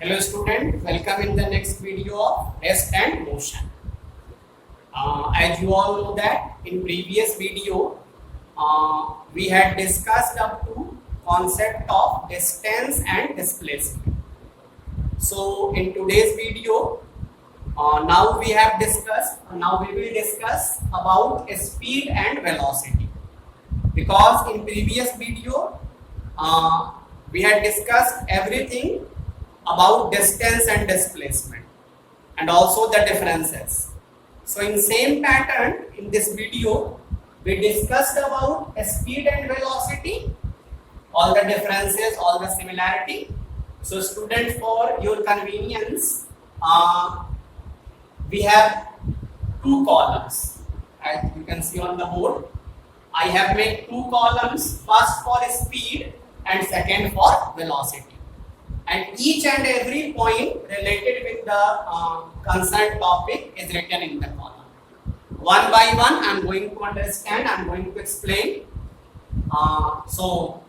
Hello student, welcome in the next video of rest and motion. As you all know that in previous video we had discussed up to concept of distance and displacement. So in today's video now we will discuss about speed and velocity, because in previous video we had discussed everything about distance and displacement and also the differences. So in same pattern in this video we discussed about speed and velocity, all the differences, all the similarity. So students, for your convenience we have two columns, as you can see on the board. I have made two columns, first for speed and second for velocity, and each and every point related with the concerned topic is written in the column. One by one I am going to understand, I am going to explain. So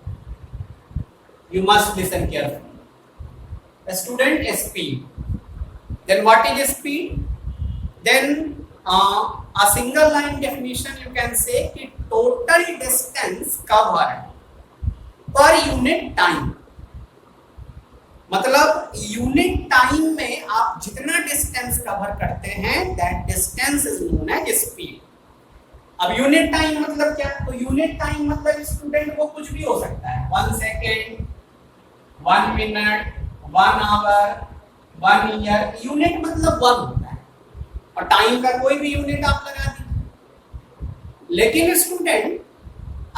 you must listen carefully. The student is speed. Then what is speed? Then a single line definition you can say कि total distance covered per unit time. मतलब unit time में आप जितना distance cover करते हैं that distance is known as speed. अब unit time मतलब क्या? तो यूनिट टाइम मतलब स्टूडेंट वो कुछ भी हो सकता है, 1 second, 1 minute, 1 hour, 1 year. Unit मतलब 1 होता है और टाइम का कोई भी यूनिट आप लगा दीजिए. लेकिन स्टूडेंट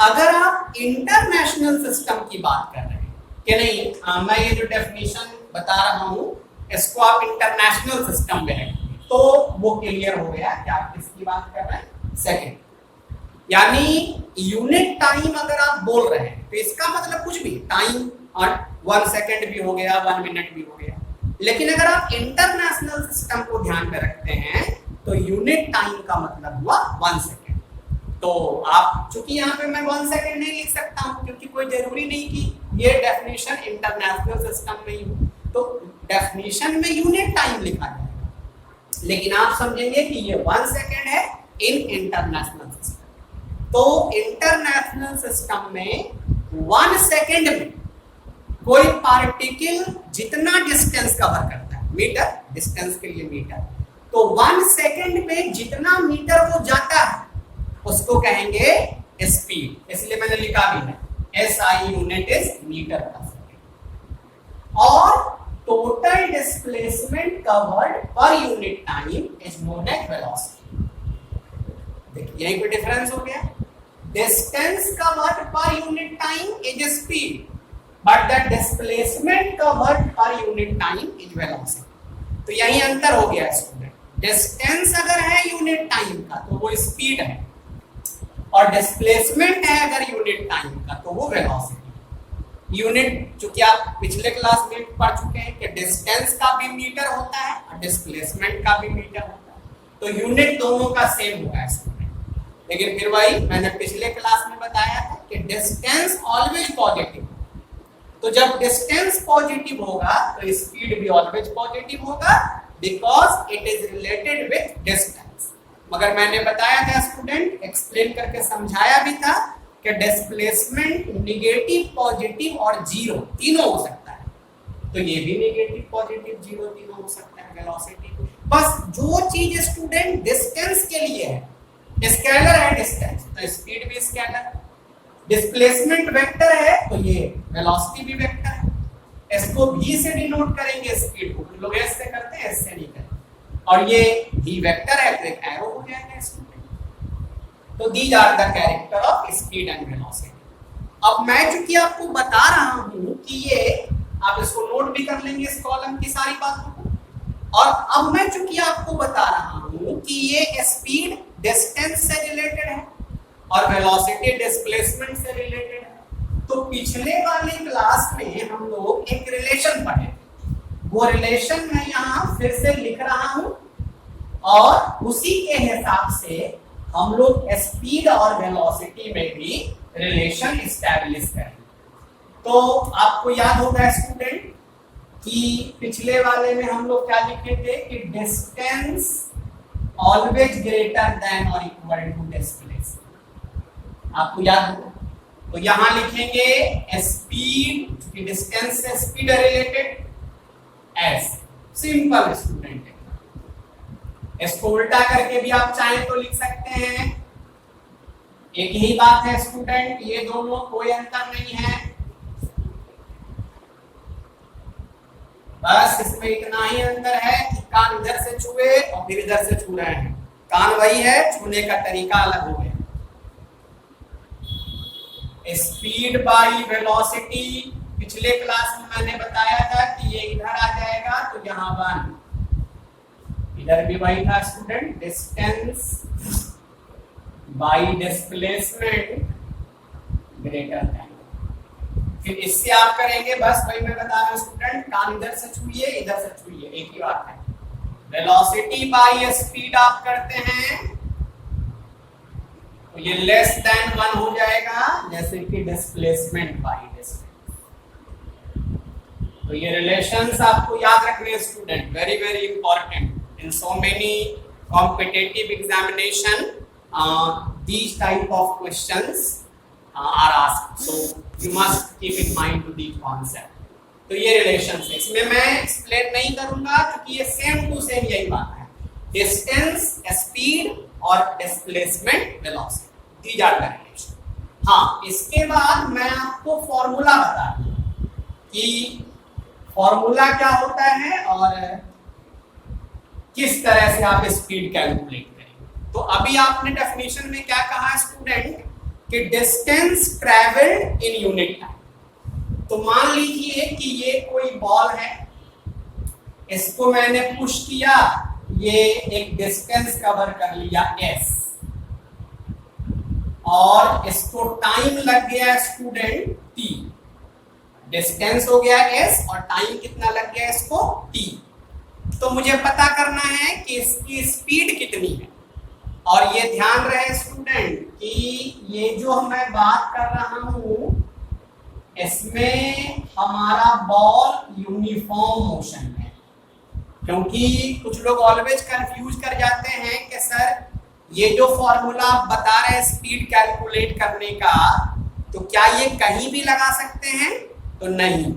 अगर आप इंटरनेशनल सिस्टम की बात कर रहे हैं कि नहीं, मैं ये जो डेफिनेशन बता रहा हूँ इसको आप इंटरनेशनल सिस्टम में रखेंगे, तो वो क्लियर हो गया कि आप किसकी बात कर रहे हैं, सेकेंड. यानी यूनिट टाइम अगर आप बोल रहे हैं तो इसका मतलब कुछ भी टाइम, और 1 सेकेंड भी हो गया, 1 मिनट भी हो गया. लेकिन अगर आप इंटरनेशनल सिस्टम को ध्यान में रखते हैं तो यूनिट टाइम का मतलब हुआ 1 सेकेंड. तो आप चूंकि यहाँ पे मैं 1 सेकेंड नहीं लिख सकता हूँ क्योंकि कोई जरूरी नहीं कि ये डेफिनेशन इंटरनेशनल सिस्टम में ही हो, तो डेफिनेशन में यूनिट टाइम लिखा जाएगा. लेकिन आप समझेंगे कि ये 1 सेकेंड है इन इंटरनेशनल सिस्टम. तो इंटरनेशनल सिस्टम में 1 सेकेंड में कोई पार्टिकल जितना डिस्टेंस कवर करता है, मीटर, डिस्टेंस के लिए मीटर, तो 1 सेकेंड में जितना मीटर वो जाता है उसको कहेंगे स्पीड. इसलिए मैंने लिखा भी है SI unit is metre per second. और total displacement covered per unit time is known as velocity. देखिए यहीं पे डिफरेंस हो गया. Distance covered per unit time is speed, but the displacement covered per unit time is velocity. तो यही अंतर हो गया स्टूडेंट. डिस्टेंस अगर है यूनिट टाइम का तो वो स्पीड है, और डिस्प्लेसमेंट है अगर यूनिट टाइम का तो वो वेलोसिटी. यूनिट चूंकि आप पिछले क्लास में पढ़ चुके हैं कि डिस्टेंस का भी मीटर होता है और डिस्प्लेसमेंट का भी मीटर होता है, तो यूनिट दोनों का सेम होगा स्टूडेंट. लेकिन फिर वही मैंने पिछले क्लास में बताया था कि डिस्टेंस ऑलवेज पॉजिटिव. तो जब डिस्टेंस पॉजिटिव होगा तो स्पीड भी ऑलवेज पॉजिटिव होगा, because it is related with distance. मगर मैंने बताया था स्टूडेंट, एक्सप्लेन करके समझाया भी था कि डिस्प्लेसमेंट निगेटिव, पॉजिटिव और जीरो तीनों हो सकता है. तो ये भी निगेटिव, पॉजिटिव, जीरो तीनों हो सकता है वेलोसिटी. बस जो चीज स्टूडेंट डिस्टेंस के लिए है, स्केलर है डिस्टेंस, तो स्पीड भी स्केलर. डिस्प्लेसमेंट वेक्टर है तो ये वेलोसिटी भी वेक्टर है. इसको v से डिनोट करेंगे स्पीड को, लोग s से करते हैं, s से नहीं करते. और ये v वेक्टर है तो एक एरो हो जाएगा स्टूडेंट. तो these are the character of speed and velocity. अब मैं चूंकि आपको बता रहा हूं कि ये, आप इसको नोट भी कर लेंगे इस कॉलम की सारी बातों को. और अब मैं चूंकि आपको बता रहा हूं कि ये स्पीड डिस्टेंस से रिलेटेड है और वेलोसिटी डिस्प्लेसमेंट से रिलेटेड है, तो पिछले वाले क्लास में हम लोग एक रिलेशन पढ़े. वो रिलेशन मैं यहाँ फिर से लिख रहा हूं और उसी के हिसाब से हम लोग स्पीड और वेलोसिटी में भी रिलेशन एस्टैब्लिश करेंगे. तो आपको याद होगा स्टूडेंट कि पिछले वाले में हम लोग क्या लिखे थे कि डिस्टेंस ऑलवेज ग्रेटर देन और इक्वल टू डिस्प्लेसमेंट, आपको याद हो। तो यहां लिखेंगे स्पीड, कि डिस्टेंस से speed related S, simple student है। इसको उल्टा करके भी आप चाहें तो लिख सकते हैं, एक ही बात है स्टूडेंट, ये दोनों कोई अंतर नहीं है, बस इसमें इतना ही अंतर है कि कान इधर से छुए और फिर इधर से छू रहे हैं, कान वही है, छूने का तरीका अलग हो गया। स्पीड बाई वेलोसिटी, पिछले क्लास में मैंने बताया था कि ये इधर आ जाएगा तो यहाँ 1, इधर भी वही था student, distance by displacement greater than. फिर इससे आप करेंगे, बस वही मैं बता रहा हूं स्टूडेंट, कान इधर से छूइए इधर से छूइए, एक ही बात है। वेलोसिटी बाई स्पीड आप करते हैं तो ये लेस देन 1 हो जाएगा, जैसे कि डिस्प्लेसमेंट बाई डिस्टेंस। तो ये रिलेशंस आपको याद रखने student, very very important in so many competitive examination, these type of questions are asked, so you must keep in mind to these concept। तो ये रिलेशंस है, इसमें मैं एक्सप्लेन नहीं करूंगा क्योंकि ये सेम टू सेम यही बात है, डिस्टेंस स्पीड और displacement velocity, these are the relation. हाँ, इसके बाद मैं आपको फॉर्मूला बता दूं कि फॉर्मूला क्या होता है और किस तरह से आप स्पीड कैलकुलेट करेंगे। तो अभी आपने डेफिनेशन में क्या कहा स्टूडेंट कि distance travelled in unit time. तो मान लीजिए कि ये कोई बॉल है, इसको मैंने पुश किया, ये एक डिस्टेंस कवर कर लिया s, और इसको टाइम लग गया स्टूडेंट t, डिस्टेंस हो गया s और टाइम कितना लग गया इसको t। तो मुझे पता करना है कि इसकी स्पीड कितनी है, और ये ध्यान रहे स्टूडेंट कि ये जो मैं बात कर रहा हूं इसमें हमारा बॉल यूनिफॉर्म मोशन में, क्योंकि कुछ लोग ऑलवेज कंफ्यूज कर जाते हैं कि सर ये जो फॉर्मूला आप बता रहे हैं स्पीड कैलकुलेट करने का, तो क्या ये कहीं भी लगा सकते हैं? तो नहीं,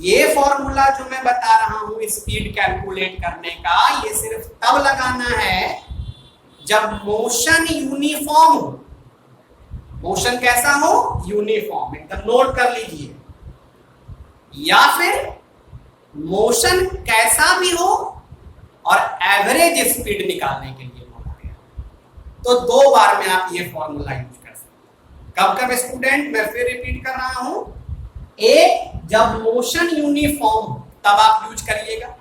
ये फॉर्मूला जो मैं बता रहा हूं स्पीड कैलकुलेट करने का, ये सिर्फ तब लगाना है जब मोशन यूनिफॉर्म हो। मोशन कैसा हो? यूनिफॉर्म, एकदम नोट कर लीजिए। या फिर मोशन कैसा भी हो और एवरेज स्पीड निकालने के लिए बोला गया, तो 2 बार में आप ये फॉर्मूला यूज कर सकते हैं। कब कब स्टूडेंट? मैं फिर रिपीट कर रहा हूं, एक जब मोशन यूनिफॉर्म तब आप यूज करिएगा,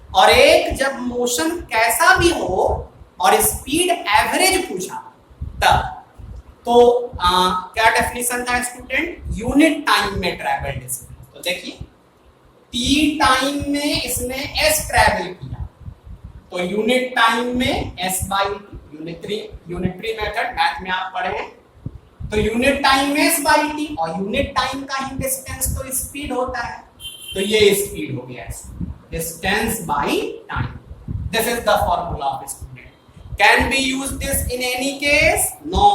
और एक जब मोशन कैसा भी हो और स्पीड एवरेज पूछा तब। तो क्या डेफिनेशन था स्टूडेंट? यूनिट टाइम में ट्रैवल डिस्टेंस। तो देखिए t टाइम में इसने s ट्रैवल किया, तो यूनिट टाइम में s by T, unitary method math में आप पढ़े हैं, तो यूनिट टाइम में s बाई टी, और यूनिट टाइम का ही डिस्टेंस तो स्पीड होता है, तो ये स्पीड हो गया distance by time. This is the formula of speed. Can we use this in any case? No.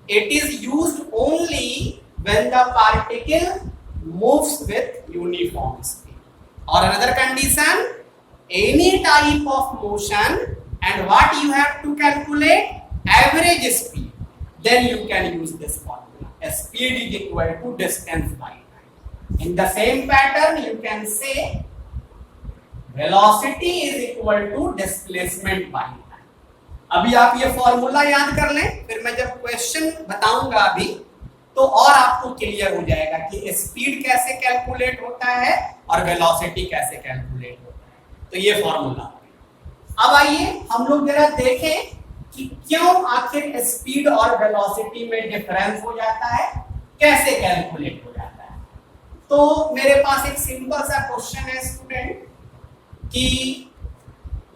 It is used only when the particle moves with uniform speed. Or another condition, any type of motion, and what you have to calculate? Average speed. Then you can use this formula. Speed is equal to distance by time. In the same pattern, you can say velocity is equal to displacement by time. अभी आप ये formula याद कर लें, फिर मैं जब question बताऊंगा अभी तो और आपको क्लियर हो जाएगा कि स्पीड कैसे कैलकुलेट होता है और वेलोसिटी कैसे कैलकुलेट होता है। तो ये फॉर्मूला। अब आइए हम लोग जरा देखें कि क्यों आखिर स्पीड और वेलोसिटी में डिफरेंस हो जाता है, कैसे कैलकुलेट हो जाता है। तो मेरे पास एक सिंपल सा क्वेश्चन है स्टूडेंट कि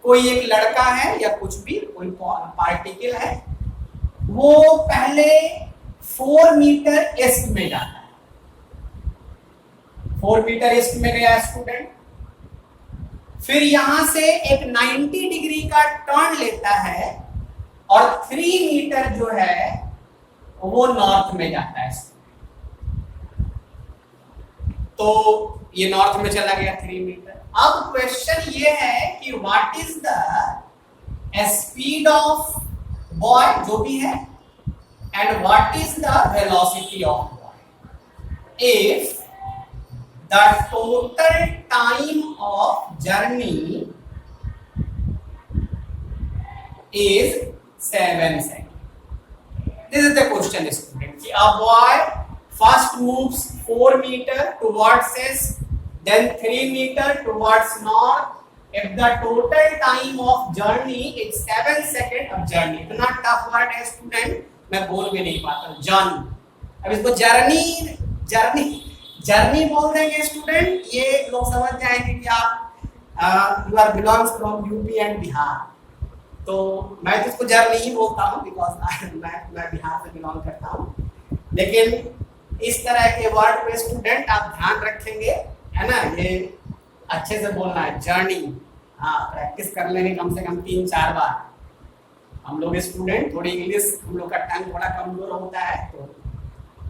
कोई एक लड़का है या कुछ भी कोई पार्टिकल है, वो पहले 4 मीटर एस में जाता है, 4 मीटर ईस्ट में गया स्टूडेंट, फिर यहां से एक 90 डिग्री का टर्न लेता है और 3 मीटर जो है वो नॉर्थ में जाता है। तो ये नॉर्थ में चला गया 3 मीटर। अब क्वेश्चन ये है कि what is the speed of boy जो भी है and what is the velocity of boy if the total time of journey is 7 seconds. This is the question, student. A boy first moves 4 meter towards east, then 3 meter towards north. If the total time of journey is 7 seconds of journey, इतना tough word है student, मैं बोल भी नहीं पाता हूँ। Journey, अब इसको जर्नी जर्नी जर्नी बोल देंगे स्टूडेंट, ये लोग समझ जाएंगे कि आप you are belongs from UP and Bihar. तो मैं तो इसको जर्नी ही बोलता हूँ बिकॉज मैं बिहार से बिलोंग करता हूँ। लेकिन इस तरह के वर्ड पे स्टूडेंट आप ध्यान रखेंगे, है ना, ये अच्छे से बोलना है जर्नी। हाँ, प्रैक्टिस कर लेंगे कम से कम 3-4 बार। हम लोग स्टूडेंट थोड़ी इंग्लिश, हम लोग का टंग थोड़ा कमजोर होता है, तो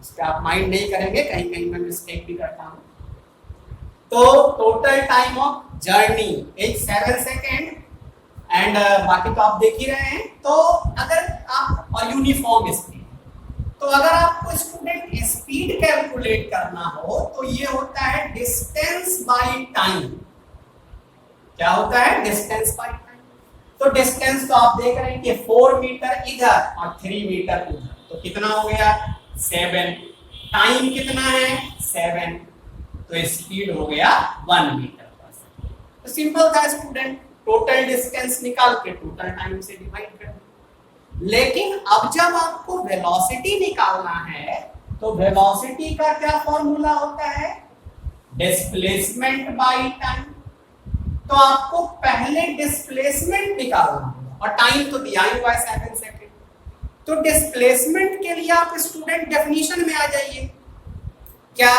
इस पर आप माइंड नहीं करेंगे, कहीं कहीं मैं मिस्टेक भी करता हूँ। तो total time of journey is 7 second and बाकी तो आप देख ही रहे हैं। तो अगर आप और यूनिफॉर्म स्पीड, तो अगर आपको स्टूडेंट स्पीड कैलकुलेट करना हो तो ये होता है डिस्टेंस बाय टाइम। क्या होता है? Distance by time. तो डिस्टेंस तो आप देख रहे हैं कि 4 मीटर इधर और 3 मीटर उधर, तो कितना हो गया? 7। टाइम कितना है? 7। तो स्पीड हो गया 1 मीटर पर सेकंड। तो सिंपल था स्टूडेंट, टोटल डिस्टेंस निकाल के टोटल टाइम से डिवाइड कर। लेकिन अब जब आपको वेलोसिटी निकालना है तो वेलोसिटी का क्या फॉर्मूला होता है? Displacement bye time. तो आपको पहले डिस्प्लेसमेंट निकालना होगा और टाइम तो दिया ही हुआ है 7 सेकेंड। तो डिस्प्लेसमेंट के लिए आप स्टूडेंट डेफिनेशन में आ जाइए। क्या?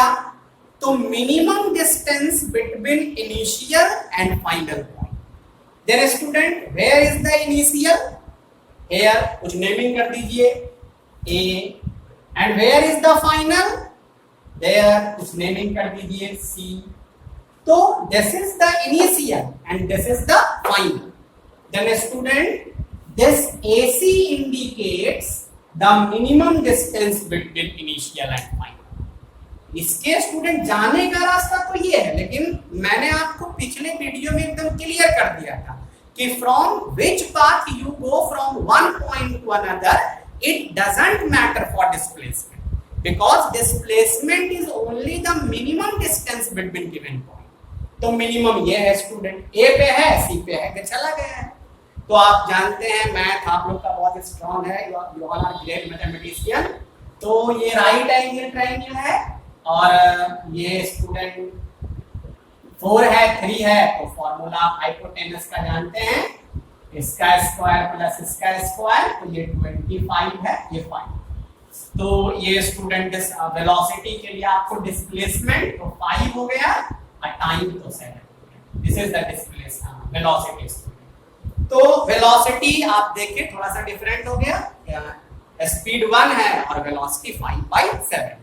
तो minimum distance between initial and final point. Then student where is the initial? Here, कुछ नेमिंग कर दीजिए A, and where is the final? There, कुछ नेमिंग कर दीजिए सी। तो this is the initial and this is the final. Then student this AC indicates the minimum distance between initial and final. इसके student जाने का रास्ता तो ये है, लेकिन मैंने आपको पिछले वीडियो में एकदम क्लियर कर दिया था कि from which path you go from one point two another, it doesn't matter for displacement because displacement is only the minimum distance between given point. तो मिनिमम ये है स्टूडेंट, ए पे है, सी पे है, कि चला गया है। तो आप जानते हैं मैथ आप लोग का बहुत स्ट्रांग है, you all are great mathematician. तो ये राइट एंगल ट्रायंगल है और ये स्टूडेंट 4 है, 3 है, तो फॉर्मूला आप हाइपोटेनस का जानते हैं, इसका स्क्वायर प्लस इसका स्क्वायर, तो ये 25 है, ये 5। तो ये स्टूडेंट वेलोसिटी के लिए आपको डिस्प्लेसमेंट तो 5 हो गया और टाइम तो 7। This is the displacement velocity. तो वेलोसिटी आप देखिए थोड़ा सा डिफरेंट हो गया, स्पीड 1 है और वेलोसिटी 5/7।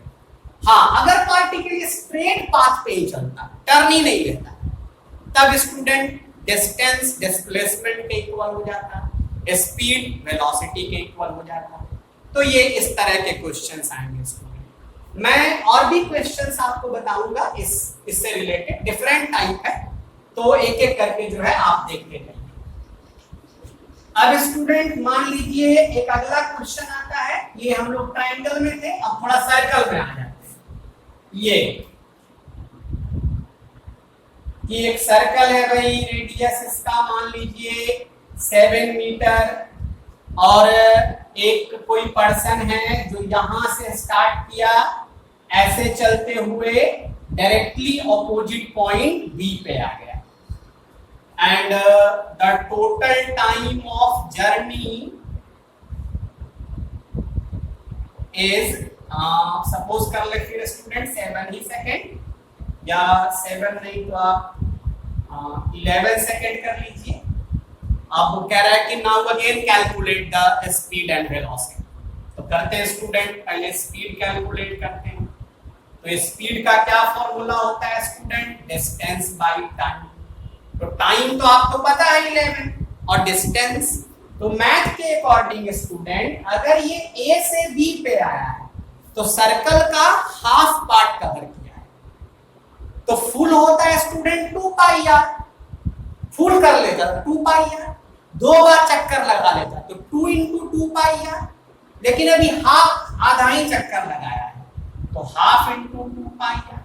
हाँ, अगर पार्टिकल स्ट्रेट पाथ पे ही चलता, टर्न ही नहीं लेता, तब स्टूडेंट डिस्टेंस डिस्प्लेसमेंट के इक्वल हो जाता, स्पीड वेलोसिटी के इक्वल हो जाता। तो ये इस तरह के क्वेश्चंस आएंगे स्टूडेंट। मैं और भी क्वेश्चंस आपको बताऊंगा इससे रिलेटेड, डिफरेंट टाइप है, तो एक एक करके जो है आप देखते जाइए। अब स्टूडेंट मान लीजिए एक अगला क्वेश्चन आता है, ये हम लोग ट्रायंगल में थे, अब थोड़ा सर्कल में आ जाते हैं। ये कि एक सर्कल है भाई, रेडियस इसका मान लीजिए 7 मीटर और एक कोई पर्सन है जो यहां से स्टार्ट किया, ऐसे चलते हुए डायरेक्टली ऑपोजिट पॉइंट बी पे आ गया and the total time of journey is suppose कर ले फिर स्टूडेंट 7 ही सेकेंड, या 7 नहीं तो आप 11 सेकेंड कर लीजिए। अब वो कह रहा है कि now again calculate the speed and velocity. तो करते हैं स्टूडेंट, पहले स्पीड कैलकुलेट करते हैं। तो स्पीड का क्या फॉर्मूला होता है स्टूडेंट? Distance by time. तो टाइम तो आपको पता है 11 और डिस्टेंस, तो मैथ के अकॉर्डिंग स्टूडेंट अगर ये ए से बी पे आया है तो सर्कल का हाफ पार्ट कवर किया है, तो फुल होता है स्टूडेंट 2 पाई आर। फुल कर लेता 2 पाई आर, 2 बार चक्कर लगा लेता तो 2 × 2 पाई आर, लेकिन अभी हाफ आधा ही चक्कर लगाया है तो हाफ × 2 पाई आर।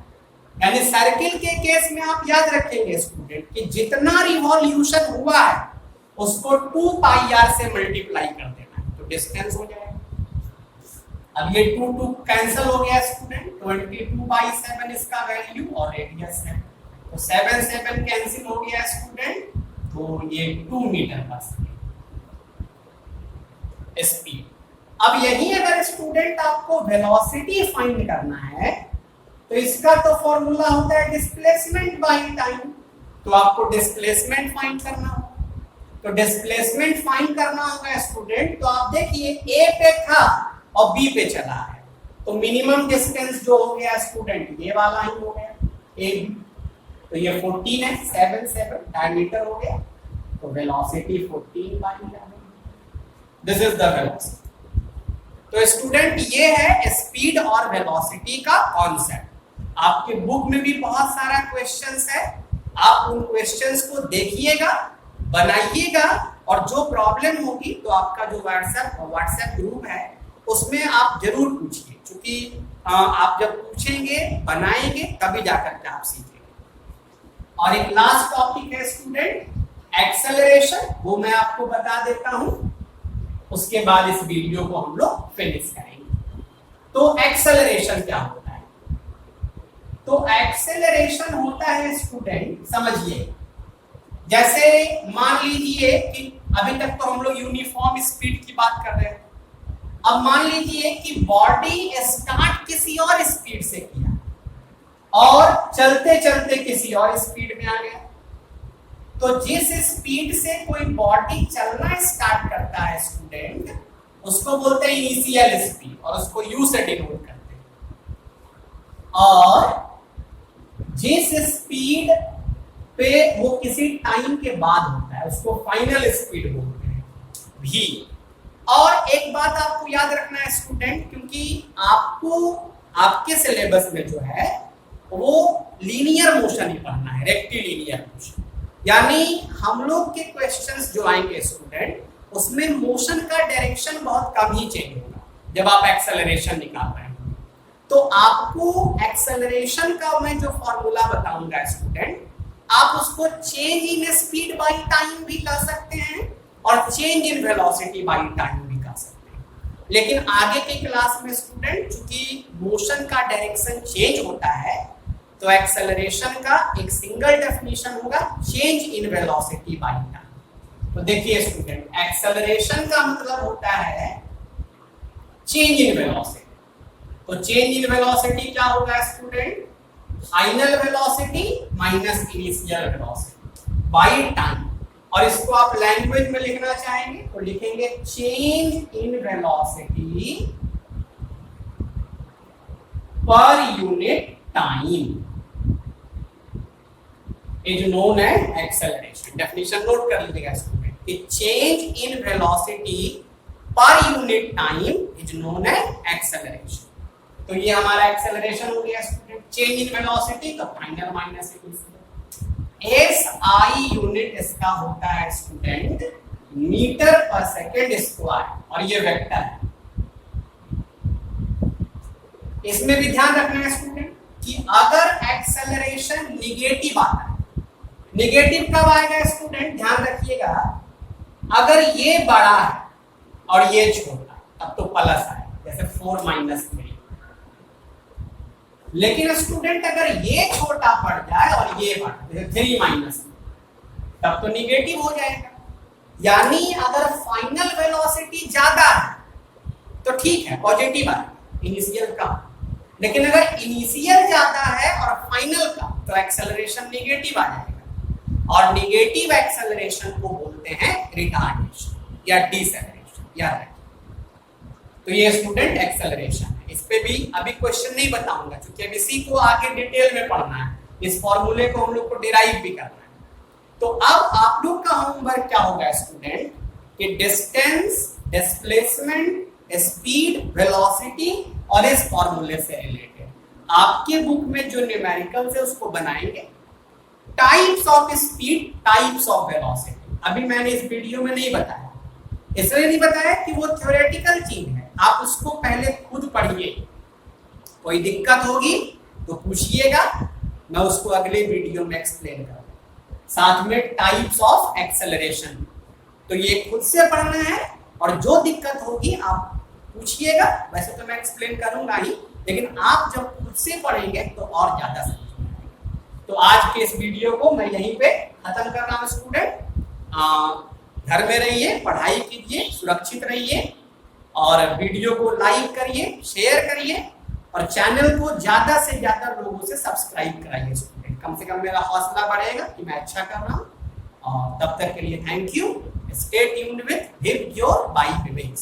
यानी सर्किल के केस में आप याद रखेंगे स्टूडेंट कि जितना रिवॉल्यूशन हुआ है उसको 2 पाई आर से मल्टीप्लाई कर देना है तो डिस्टेंस हो जाएगा। अब ये 2 कैंसिल हो गया स्टूडेंट, 22/7 इसका वैल्यू और रेडियस है, तो 7 कैंसिल हो गया स्टूडेंट, तो ये 2 मीटर पर सेकेंड स्पीड। अब यही अगर स्टूडेंट आपको वेलोसिटी फाइंड करना है तो इसका तो फॉर्मूला होता है डिस्प्लेसमेंट बाय टाइम, तो आपको डिस्प्लेसमेंट फाइंड करना होगा। तो डिस्प्लेसमेंट फाइंड करना होगा स्टूडेंट, तो आप देखिए ए पे था और बी पे चला है, तो मिनिमम डिस्टेंस जो हो गया स्टूडेंट ये वाला ही हो गया ए बी, तो ये 14 है, 7 डायमीटर हो गया, तो velocity 14/11। This is the velocity. तो स्टूडेंट ये है स्पीड और वेलोसिटी का कॉन्सेप्ट। आपके बुक में भी बहुत सारा क्वेश्चंस है, आप उन क्वेश्चंस को देखिएगा, बनाइएगा, और जो प्रॉब्लम होगी तो आपका जो व्हाट्सएप ग्रुप है उसमें आप जरूर पूछिए, क्योंकि आप जब पूछेंगे बनाएंगे तभी जाकर के आप सीखेंगे। और एक लास्ट टॉपिक है स्टूडेंट एक्सेलरेशन, वो मैं आपको बता देता हूं, उसके बाद इस वीडियो को हम लोग फिनिश करेंगे। तो एक्सेलरेशन क्या होता है? तो एक्सेलरेशन होता है स्टूडेंट, समझिए, जैसे मान लीजिए कि अभी तक तो हम लोग यूनिफॉर्म स्पीड की बात कर रहे हैं, अब मान लीजिए कि बॉडी स्टार्ट किसी और स्पीड से किया और चलते चलते किसी और स्पीड में आ गया, तो जिस स्पीड से कोई बॉडी चलना स्टार्ट करता है स्टूडेंट उसको बोलते हैं इनिशियल स्पीड, और उसको यू से डिनोट करते हैं। और जिस स्पीड पे वो किसी टाइम के बाद होता है उसको फाइनल स्पीड बोलते हैं भी। और एक बात आपको याद रखना है स्टूडेंट, क्योंकि आपको आपके सिलेबस में जो है वो लीनियर मोशन ही पढ़ना है, रेक्टिलिनियर मोशन, यानी हम लोग के क्वेश्चंस जो आएंगे स्टूडेंट उसमें मोशन का डायरेक्शन बहुत कम ही चेंज होगा जब आप एक्सेलरेशन निकाल रहे हैं। तो आपको एक्सेलरेशन का मैं जो फॉर्मूला बताऊंगा स्टूडेंट, आप उसको change in speed by time भी कर सकते हैं और change in velocity by time भी कर सकते हैं। लेकिन आगे के क्लास में स्टूडेंट चूंकि मोशन का डायरेक्शन चेंज होता है तो एक्सेलरेशन का एक सिंगल डेफिनेशन होगा, change in velocity by time. तो देखिए स्टूडेंट, एक्सेलरेशन का मतलब होता है चेंज इन वेलोसिटी। तो चेंज इन वेलोसिटी क्या होगा student? Final velocity minus initial velocity by time. और इसको आप लैंग्वेज में लिखना चाहेंगे तो लिखेंगे change in velocity per unit time is known as acceleration. Definition note कर लीजिएगा स्टूडेंट कि change in velocity per unit time is known as acceleration. तो ये हमारा एक्सेलरेशन हो गया स्टूडेंट, चेंज इन वेलोसिटी तो final minus initial. SI unit इसका होता है student metre per second square, और ये वेक्टर है। इसमें भी ध्यान रखना है स्टूडेंट कि अगर एक्सेलरेशन निगेटिव आता है, निगेटिव कब आएगा स्टूडेंट? ध्यान रखिएगा, अगर ये बड़ा है और ये छोटा तब तो प्लस आएगा, जैसे 4 - 3। लेकिन स्टूडेंट अगर ये छोटा पड़ जाए और ये बड़ा, जैसे 3 - तब तो निगेटिव हो जाएगा। यानी अगर फाइनल वेलोसिटी ज्यादा है तो ठीक है, पॉजिटिव आएगा, इनिशियल कम। लेकिन अगर इनिशियल ज्यादा है और फाइनल का तो एक्सेलरेशन नेगेटिव आ जाएगा, और नेगेटिव एक्सेलरेशन को बोलते हैं रिटार्डेशन या डिसेलरेशन, याद रखिए। तो ये स्टूडेंट एक्सेलरेशन है, इस पे भी अभी क्वेश्चन नहीं बताऊंगा क्योंकि अब इसी को आगे डिटेल में पढ़ना है, इस फॉर्मूले को हम लोग को डिराइव भी करना है। तो अब आप लोग का होमवर्क क्या होगा स्टूडेंट कि डिस्टेंस, डिस्प्लेसमेंट, स्पीड, वेलोसिटी और इस फॉर्मूले से रिलेटेड आपके बुक में जो न्यूमेरिकल्स है उसको बनाएंगे। Types of speed, types of velocity अभी मैंने इस वीडियो में नहीं बताया, इसलिए नहीं बताया कि वो थ्योरेटिकल चीज है, आप उसको पहले खुद पढ़िए। कोई दिक्कत होगी तो पूछिएगा, मैं उसको अगले वीडियो में एक्सप्लेन करूंगा। साथ में टाइप्स ऑफ एक्सेलरेशन, तो ये खुद से पढ़ना है, और जो दिक्कत होगी आप पूछिएगा। वैसे तो मैं एक्सप्लेन करूंगा ही, लेकिन आप जब खुद से पढ़ेंगे तो और ज्यादा समझ में आएगा। तो आज के इस वीडियो को मैं यहीं पे खत्म कर रहा हूं स्टूडेंट। घर में रहिए, पढ़ाई कीजिए, सुरक्षित रहिए, और वीडियो को लाइक करिए, शेयर करिए, और चैनल को ज्यादा से ज्यादा लोगों से सब्सक्राइब कराइए स्टूडेंट। कम से कम मेरा हौसला बढ़ेगा कि मैं अच्छा कर रहा हूँ। और तब तक के लिए thank you. Stay tuned with your by Vivek.